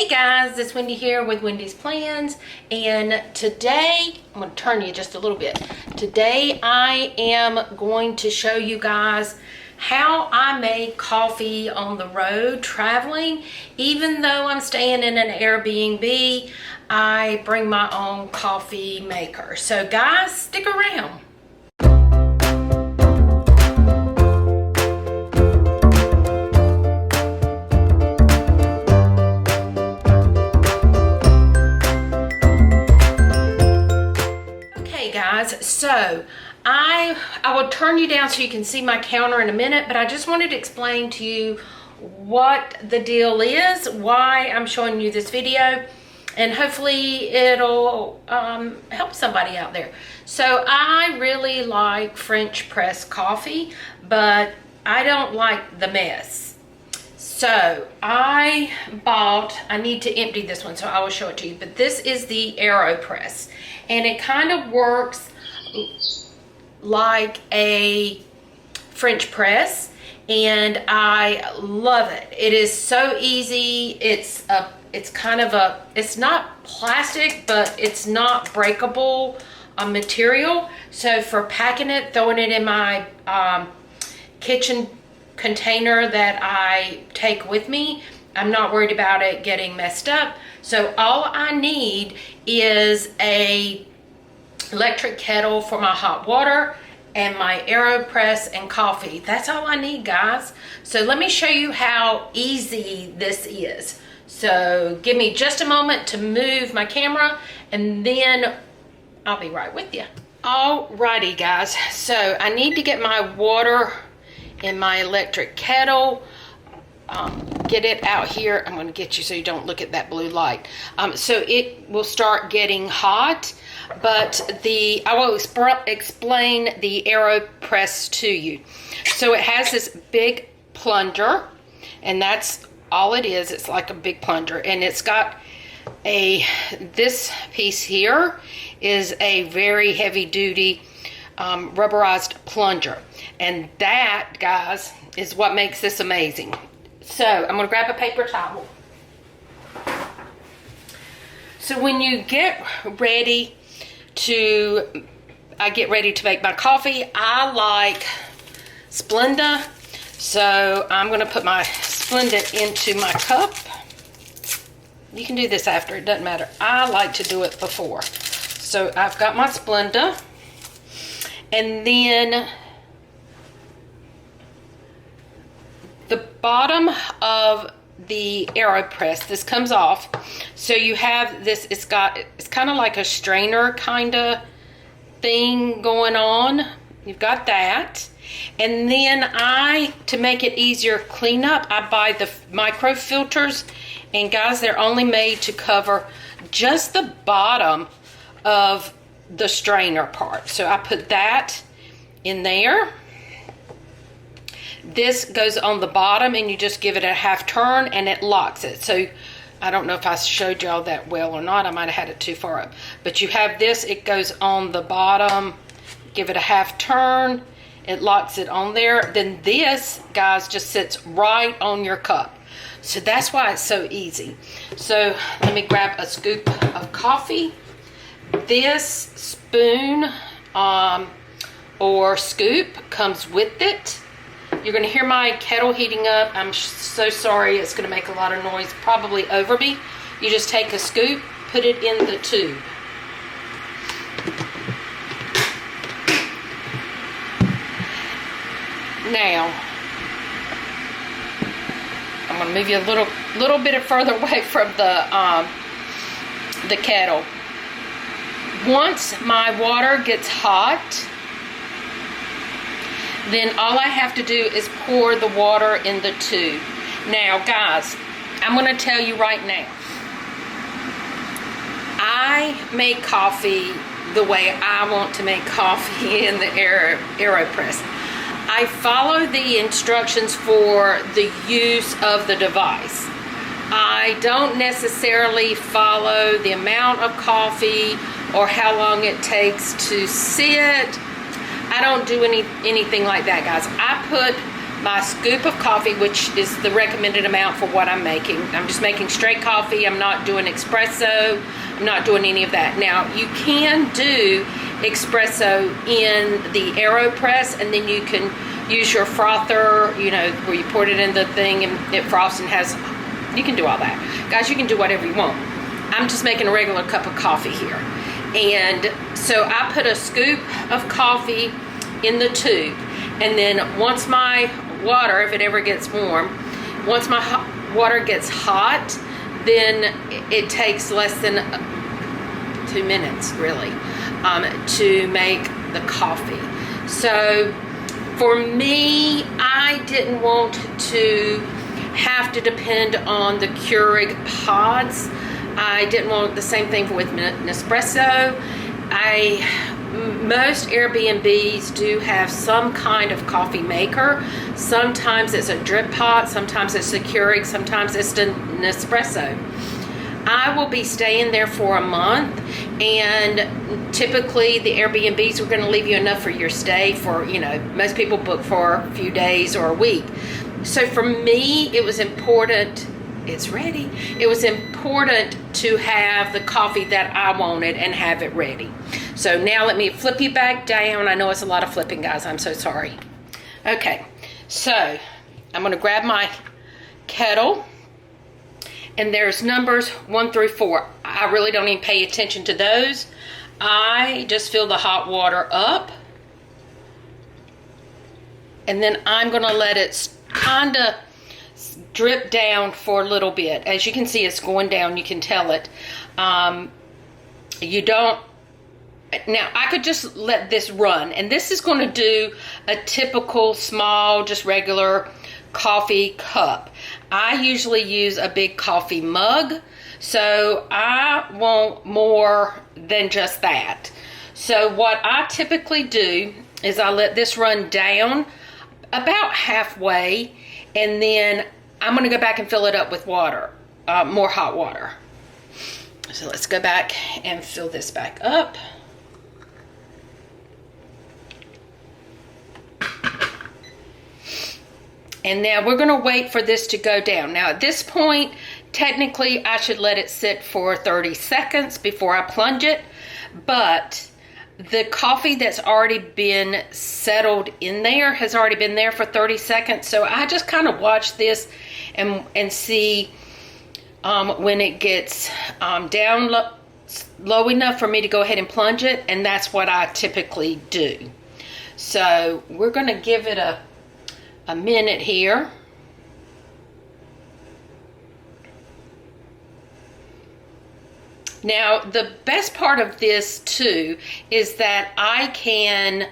Guys, it's Wendy here with Wendy's Plans, and today I'm going to turn you just a little bit. Today I am going to show you guys how I make coffee on the road traveling. Even though I'm staying in an Airbnb, I bring my own coffee maker. So guys, stick around. Guys, so I will turn you down so you can see my counter in a minute, but I just wanted to explain to you what the deal is, why I'm showing you this video, and hopefully it'll help somebody out there. So I really like French press coffee, but I don't like the mess. So I need to empty this one, so I will show it to you, but this is the Aeropress, and it kind of works like a French press, and I love it. It is so easy. It's not plastic, but it's not breakable material. So for packing it, throwing it in my kitchen container that I take with me, I'm not worried about it getting messed up. So all I need is a electric kettle for my hot water and my Aeropress and coffee. That's all I need, guys. So let me show you how easy this is. So give me just a moment to move my camera, and then I'll be right with you. Alrighty, guys. So I need to get my water in my electric kettle. Get it out here. I'm going to get you so you don't look at that blue light. So it will start getting hot, but I will explain the Aeropress to you. So it has this big plunger, and that's all it is. It's like a big plunger, and it's got this piece here is a very heavy duty rubberized plunger, and that, guys, is what makes this amazing. So I'm going to grab a paper towel. So when you get ready I get ready to make my coffee, I like Splenda. So I'm going to put my Splenda into my cup. You can do this after, it doesn't matter. I like to do it before. So I've got my Splenda, and then the bottom of the Aeropress, this comes off. So you have this, it's kind of like a strainer kind of thing going on. You've got that. And then to make it easier clean up, I buy the micro filters. And guys, they're only made to cover just the bottom of the strainer part. So I put that in there. This goes on the bottom, and you just give it a half turn and it locks it. So I don't know if I showed y'all that well or not. I might have had it too far up. But you have this, it goes on the bottom, give it a half turn, it locks it on there. Then this, guys, just sits right on your cup. So that's why it's so easy. So let me grab a scoop of coffee. This spoon or scoop comes with it. You're going to hear my kettle heating up. I'm so sorry. It's going to make a lot of noise, probably over me. You just take a scoop, put it in the tube. Now, I'm going to move you a little bit further away from the kettle. Once my water gets hot, then all I have to do is pour the water in the tube. Now, guys, I'm going to tell you right now, I make coffee the way I want to make coffee in the Aeropress. I follow the instructions for the use of the device. I don't necessarily follow the amount of coffee or how long it takes to sit. I don't do anything like that, guys. I put my scoop of coffee, which is the recommended amount for what I'm making. I'm just making straight coffee. I'm not doing espresso. I'm not doing any of that. Now, you can do espresso in the Aeropress, and then you can use your frother, you know, where you pour it in the thing and it froths and has, you can do all that. Guys, you can do whatever you want. I'm just making a regular cup of coffee here. And so I put a scoop of coffee in the tube, and then once my water, if it ever gets warm, once my water gets hot, then it takes less than 2 minutes really to make the coffee. So for me, I didn't want to have to depend on the Keurig pods. I didn't want the same thing with Nespresso. Most Airbnbs do have some kind of coffee maker. Sometimes it's a drip pot, sometimes it's a Keurig, sometimes it's the Nespresso. I will be staying there for a month, and typically the Airbnbs are going to leave you enough for your stay for, you know, most people book for a few days or a week. So for me, it was important, it's ready. It was important to have the coffee that I wanted and have it ready. So now let me flip you back down. I know it's a lot of flipping, guys. I'm so sorry. Okay, so I'm going to grab my kettle, and there's numbers 1 through 4. I really don't even pay attention to those. I just fill the hot water up, and then I'm going to let it kind of drip down for a little bit. As you can see, it's going down. You can tell it. You don't. Now, I could just let this run, and this is going to do a typical small, just regular coffee cup. I usually use a big coffee mug, so I want more than just that. So what I typically do is I let this run down about halfway, and then I'm going to go back and fill it up with water, more hot water. So let's go back and fill this back up. And now we're going to wait for this to go down. Now at this point, technically I should let it sit for 30 seconds before I plunge it. But the coffee that's already been settled in there has already been there for 30 seconds. So I just kind of watch this and see when it gets down low enough for me to go ahead and plunge it. And that's what I typically do. So we're going to give it a minute here. Now, the best part of this too is that I can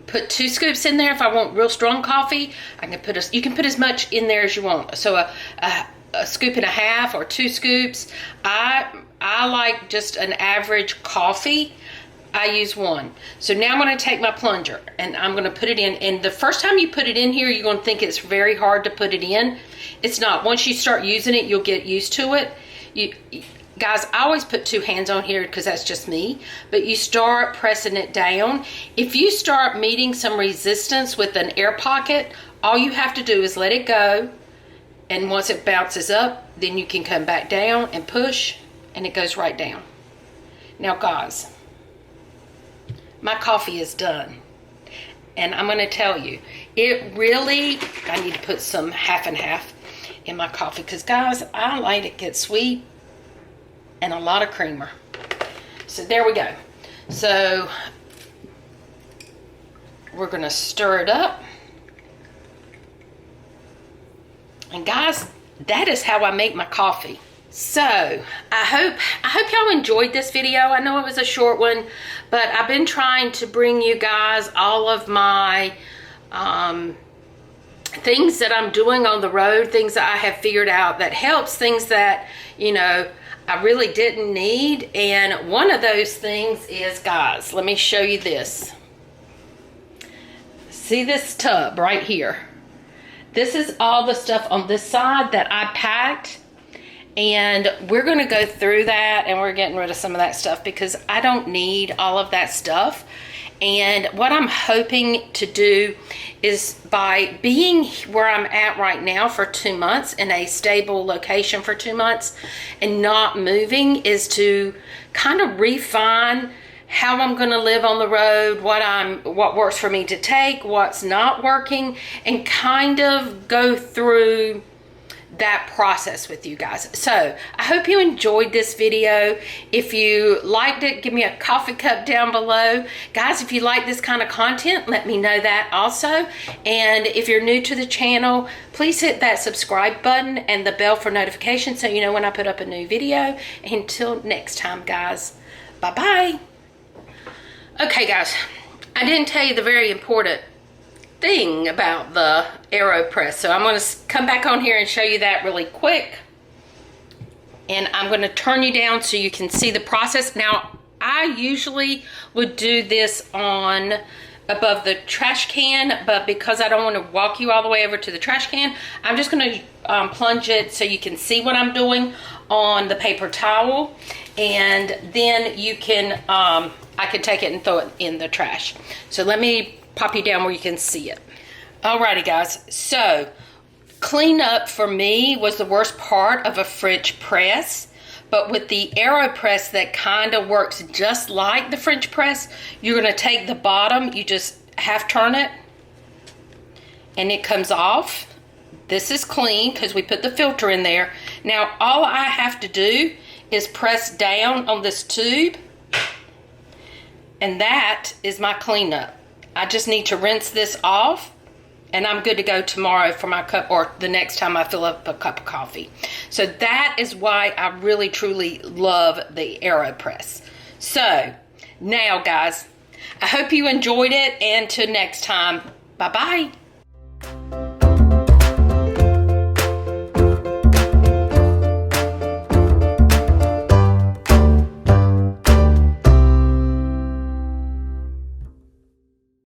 put 2 scoops in there if I want real strong coffee. I can put you can put as much in there as you want. So a scoop and a half or 2 scoops. I like just an average coffee. I use 1. So now I'm going to take my plunger and I'm going to put it in. And the first time you put it in here, you're going to think it's very hard to put it in. It's not. Once you start using it, you'll get used to it. Guys, I always put 2 hands on here because that's just me. But you start pressing it down. If you start meeting some resistance with an air pocket, all you have to do is let it go. And once it bounces up, then you can come back down and push, and it goes right down. Now, guys, my coffee is done, and I'm going to tell you, it really, I need to put some half and half in my coffee because, guys, I like it get sweet and a lot of creamer. So there we go. So we're going to stir it up, and guys, that is how I make my coffee. So I hope y'all enjoyed this video. I know it was a short one, but I've been trying to bring you guys all of my things that I'm doing on the road, things that I have figured out that helps, things that, you know, I really didn't need. And one of those things is, guys, let me show you this. See this tub right here? This is all the stuff on this side that I packed. And we're going to go through that, and we're getting rid of some of that stuff because I don't need all of that stuff. And what I'm hoping to do is, by being where I'm at right now for 2 months in a stable location for 2 months and not moving, is to kind of refine how I'm going to live on the road, what works for me to take, what's not working, and kind of go through that process with you guys. So I hope you enjoyed this video. If you liked it, give me a coffee cup down below. Guys, if you like this kind of content, let me know that also. And if you're new to the channel, please hit that subscribe button and the bell for notifications so you know when I put up a new video. Until next time, guys, bye-bye. Okay, guys, I didn't tell you the very important thing about the Aeropress, so I'm going to come back on here and show you that really quick. And I'm going to turn you down so you can see the process. Now, I usually would do this on above the trash can, but because I don't want to walk you all the way over to the trash can, I'm just going to plunge it so you can see what I'm doing on the paper towel, and then you can I can take it and throw it in the trash. So let me pop you down where you can see it. Alrighty, guys, so clean up for me was the worst part of a French press, but with the Aeropress that kind of works just like the French press, you're going to take the bottom, you just half turn it and it comes off. This is clean because we put the filter in there. Now all I have to do is press down on this tube, and that is my cleanup. I just need to rinse this off, and I'm good to go tomorrow for my cup, or the next time I fill up a cup of coffee. So that is why I really truly love the Aeropress. So now, guys, I hope you enjoyed it, and till next time, bye-bye.